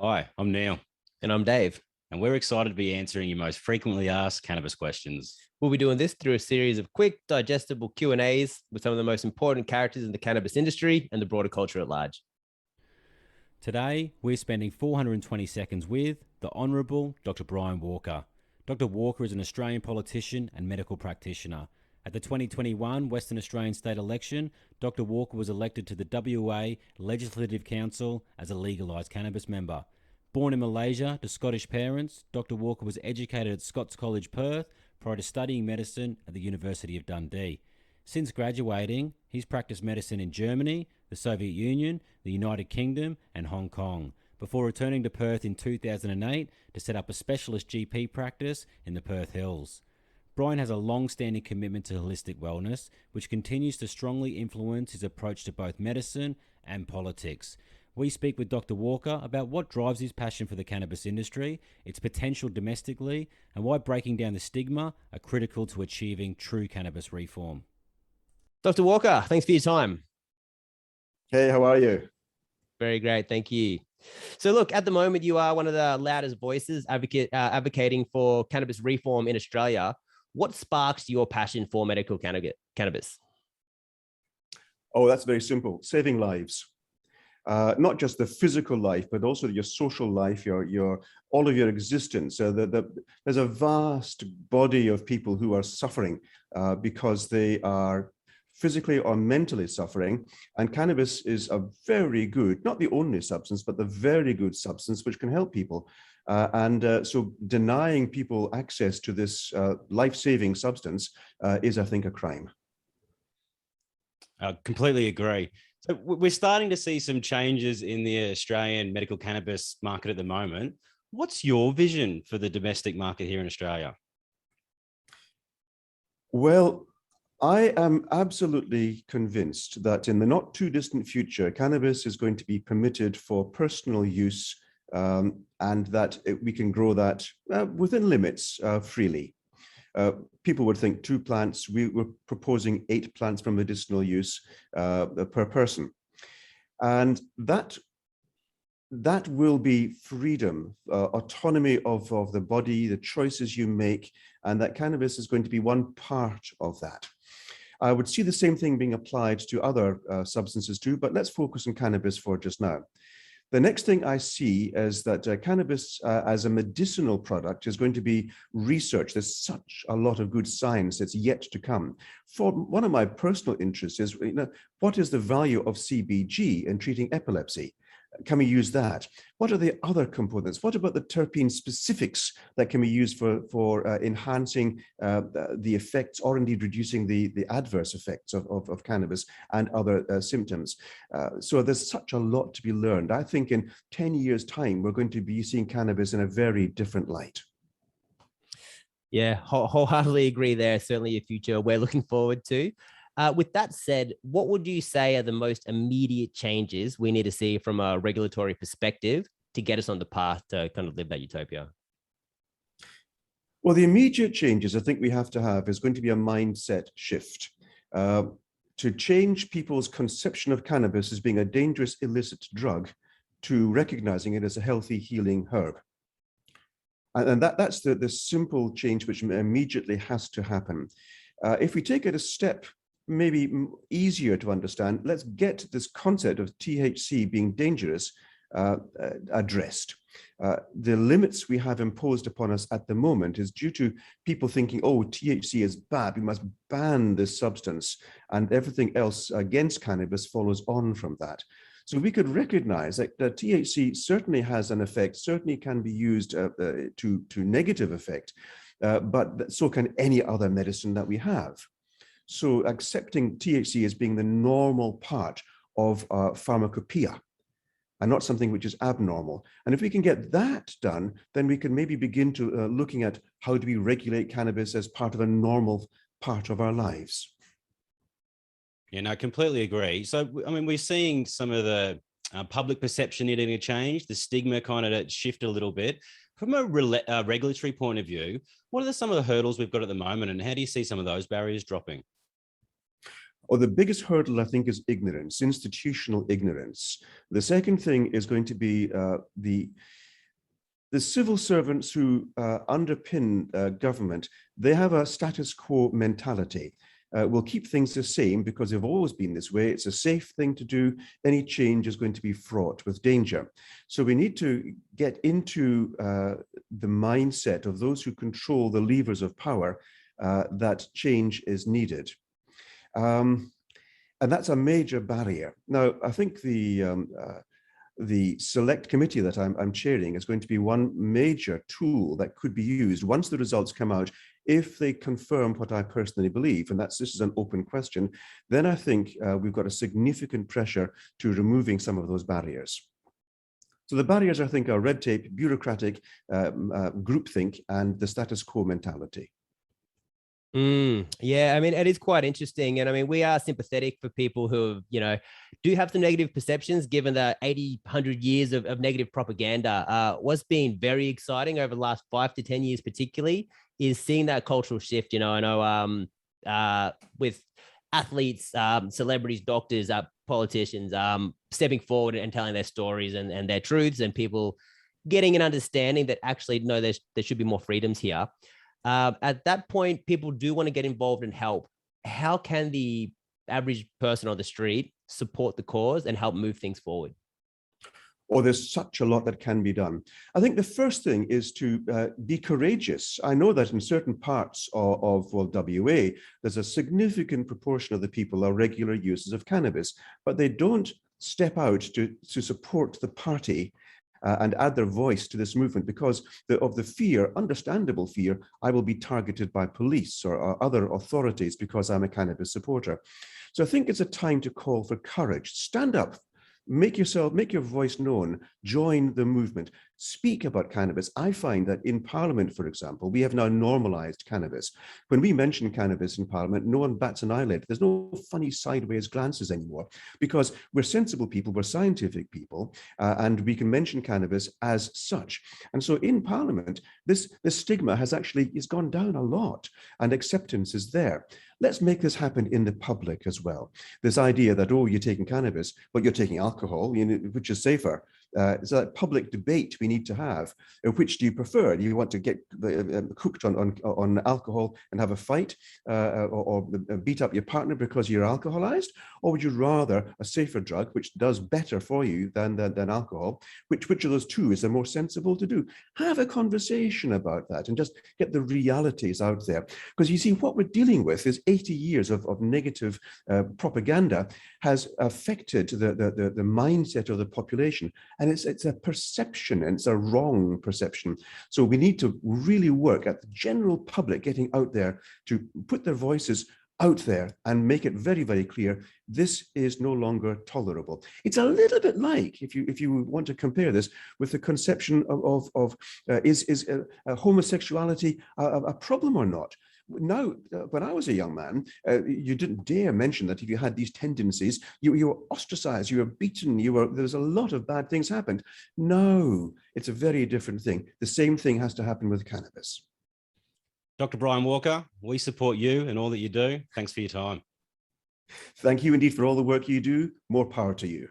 Hi, I'm Neil, And I'm Dave. and we're excited to be answering your most frequently asked cannabis questions. We'll be doing this through a series of quick, digestible Q&As with some of the most important characters in the cannabis industry and the broader culture at large. Today, we're spending 420 seconds with the Honourable Dr. Brian Walker. Dr. Walker is an Australian politician and medical practitioner. At the 2021 Western Australian state election, Dr. Walker was elected to the WA Legislative Council as a Legalise Cannabis member. Born in Malaysia to Scottish parents, Dr. Walker was educated at Scots College, Perth, prior to studying medicine at the University of Dundee. Since graduating, he's practiced medicine in Germany, the Soviet Union, the United Kingdom, and Hong Kong, before returning to Perth in 2008 to set up a specialist GP practice in the Perth Hills. Brian has a long-standing commitment to holistic wellness, which continues to strongly influence his approach to both medicine and politics. We speak with Dr. Walker about what drives his passion for the cannabis industry, its potential domestically, and why breaking down the stigma are critical to achieving true cannabis reform. Dr. Walker, thanks for your time. Hey, how are you? Very great, thank you. So look, at the moment, you are one of the loudest voices advocating for cannabis reform in Australia. What sparks your passion for medical cannabis? Oh, that's very simple. Saving lives. Not just the physical life, but also your social life, your all of your existence. There's a vast body of people who are suffering because they are physically or mentally suffering. And cannabis is a very good, not the only substance, but the very good substance which can help people. So denying people access to this life-saving substance is, I think, a crime. I completely agree. So we're starting to see some changes in the Australian medical cannabis market at the moment. What's your vision for the domestic market here in Australia? Well, I am absolutely convinced that in the not too distant future, cannabis is going to be permitted for personal use and that we can grow that within limits freely. People would think 2 plants. We were proposing 8 plants for medicinal use per person. And that will be freedom, autonomy of the body, the choices you make, and that cannabis is going to be one part of that. I would see the same thing being applied to other substances too, but let's focus on cannabis for just now. The next thing I see is that cannabis as a medicinal product is going to be researched. There's such a lot of good science that's yet to come. For one of my personal interests is, what is the value of CBG in treating epilepsy? Can we use that? What are the other components? What about the terpene specifics that can be used for enhancing the effects or indeed reducing the adverse effects of cannabis and other symptoms? So there's such a lot to be learned. I think in 10 years' time, we're going to be seeing cannabis in a very different light. Yeah, wholeheartedly agree there. Certainly a future we're looking forward to. With that said, what would you say are the most immediate changes we need to see from a regulatory perspective to get us on the path to kind of live that utopia? Well, the immediate changes I think we have to have is going to be a mindset shift to change people's conception of cannabis as being a dangerous illicit drug to recognizing it as a healthy healing herb. And that's the simple change which immediately has to happen. If we take it a step maybe easier to understand, let's get this concept of THC being dangerous addressed. The limits we have imposed upon us at the moment is due to people thinking, oh, THC is bad, we must ban this substance, and everything else against cannabis follows on from that. So we could recognize that THC certainly has an effect, certainly can be used to negative effect, but so can any other medicine that we have. So accepting THC as being the normal part of pharmacopoeia and not something which is abnormal. And if we can get that done, then we can maybe begin to looking at how do we regulate cannabis as part of a normal part of our lives. Yeah, no, I completely agree. So, I mean, we're seeing some of the public perception needing to change, the stigma kind of shift a little bit. From a regulatory point of view, what are some of the hurdles we've got at the moment, and how do you see some of those barriers dropping? Or the biggest hurdle, I think, is ignorance, institutional ignorance. The second thing is going to be the civil servants who underpin government. They have a status quo mentality. We'll keep things the same because they've always been this way. It's a safe thing to do. Any change is going to be fraught with danger. So we need to get into the mindset of those who control the levers of power that change is needed. And that's a major barrier. Now, I think the select committee that I'm chairing is going to be one major tool that could be used once the results come out. If they confirm what I personally believe, and this is an open question, then I think we've got a significant pressure to removing some of those barriers. So the barriers, I think, are red tape, bureaucratic, groupthink, and the status quo mentality. Yeah, I mean, it is quite interesting. And I mean, we are sympathetic for people who, do have some negative perceptions given the 80, 100 years of negative propaganda. What's been very exciting over the last 5 to 10 years, particularly, is seeing that cultural shift. I know with athletes, celebrities, doctors, politicians stepping forward and telling their stories and their truths, and people getting an understanding that actually, no, there should be more freedoms here. At that point, people do want to get involved and help. How can the average person on the street support the cause and help move things forward? Or there's such a lot that can be done. I think the first thing is to be courageous. I know that in certain parts of WA, there's a significant proportion of the people are regular users of cannabis, but they don't step out to support the party and add their voice to this movement because of the fear, understandable fear, I will be targeted by police or other authorities because I'm a cannabis supporter. So I think it's a time to call for courage. Stand up. Make your voice known, join the movement, speak about cannabis. I find that in Parliament, for example, we have now normalized cannabis. When we mention cannabis in Parliament, no one bats an eyelid. There's no funny sideways glances anymore because we're sensible people, we're scientific people, and we can mention cannabis as such. And so in Parliament, this stigma has gone down a lot and acceptance is there. Let's make this happen in the public as well. This idea that, oh, you're taking cannabis, but you're taking alcohol, which is safer. So that public debate we need to have. Which do you prefer? Do you want to get cooked on alcohol and have a fight or beat up your partner because you're alcoholized? Or would you rather a safer drug, which does better for you than alcohol? Which of those two is the more sensible to do? Have a conversation about that and just get the realities out there. Because you see, what we're dealing with is 80 years of negative propaganda has affected the mindset of the population. And it's a perception, and it's a wrong perception. So we need to really work at the general public getting out there to put their voices out there and make it very, very clear this is no longer tolerable. It's a little bit like, if you want to compare this with the conception of is homosexuality a problem or not? Now, when I was a young man, you didn't dare mention that if you had these tendencies, you were ostracized, you were beaten, there's a lot of bad things happened. No, it's a very different thing. The same thing has to happen with cannabis. Dr. Brian Walker, we support you and all that you do. Thanks for your time. Thank you indeed for all the work you do. More power to you.